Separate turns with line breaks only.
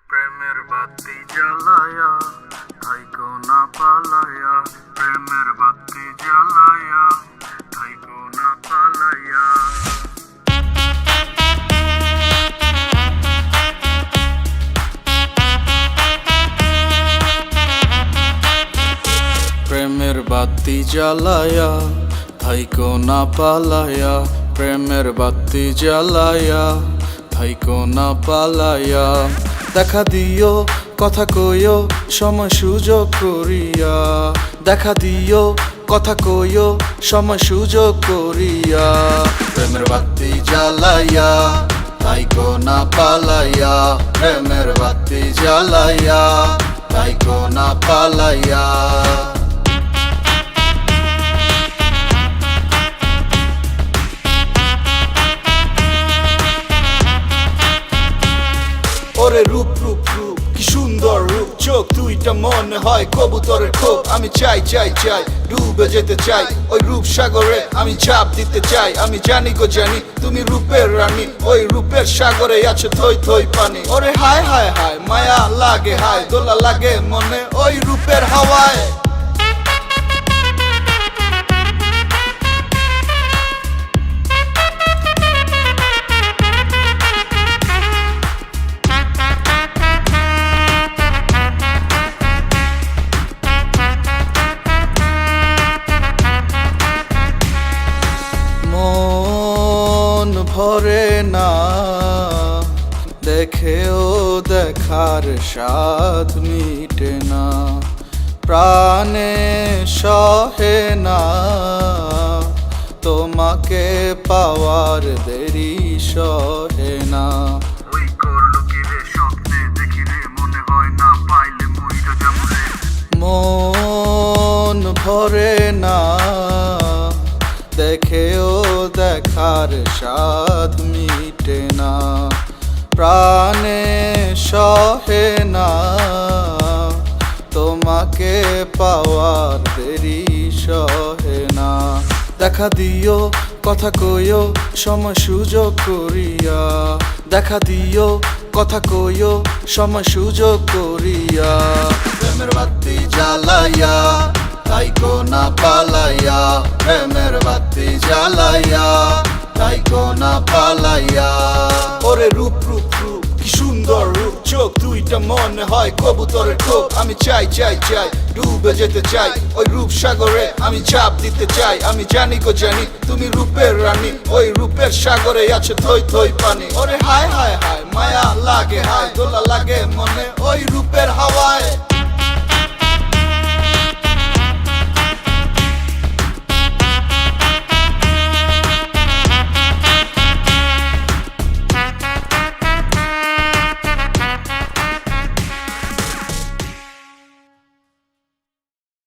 প্রেমের বাতি জ্বালায়া থাইকো না পালায়া, প্রেমের বাতি জ্বালায়া থাইকো না পালায়া। প্রেমের বাতি জ্বালায়া থাইকো না পালায়া, প্রেমের বাতি জ্বালায়া থাইকো না পালায়া। দেখা দিও কথা কইও সময় সুযোগ করিয়া, দেখা দিও কথা কইও সময় সুযোগ করিয়া। প্রেমের বাতি জ্বালায়া থাইকো না পালায়া, প্রেমের বাতি জ্বালায়া থাইকো না পালায়া।
ওরে রূপ রূপ রূপ কি সুন্দর রূপ, চোখ দুইটা মনে হয় কবুতরের খোপ। আমি চাই চাই চাই ডুবে যেতে চাই ওই রূপ সাগরে, আমি ঝাঁপ দিতে চাই। আমি জানি গো জানি তুমি রূপের রানী, ওই রূপের সাগরে আছে থই থই পানি। ওরে হায় হায় হায় মায়া লাগে হায়, দোলা লাগে মনে ওই রূপের হাওয়ায়। ভরে না দেখেও দেখার স্বাদ মিটে না, প্রাণে সহে না তোমাকে পাওয়ার দেরি সহে না।
ওই করলো কি রে স্বপ্নে দেখি রে, মনে হয় না পাইলে মইরা যাবো রে।
মন ভরে না দেখেও দেখার স্বাদ মিটে না, প্রাণে সহে না তোমাকে পাওয়ার দেরি সহে না। দেখা দিও কথা কইও সময় সুযোগ করিয়া, দেখা দিও কথা কইও সময় সুযোগ করিয়া। প্রেমের বাতি জ্বালায়া থাইকো না পালায়া, প্রেমের বাতি জ্বালায়া থাইকো না পালায়া। ওরে রূপ রূপ রূপ কি সুন্দর রূপ, চোখ দুইটা মনে হয় কবুতরের খোপ। আমি চাই চাই চাই ডুবে যেতে চাই ওই রূপ সাগরে, আমি ঝাঁপ দিতে চাই। আমি জানি গো জানি তুমি রূপের রানী, ওই রূপের সাগরে আছে থই থই পানি। ওরে হায় হায় হায় মায়া লাগে হায়, দোলা লাগে মনে ওই রূপের হাওয়ায়।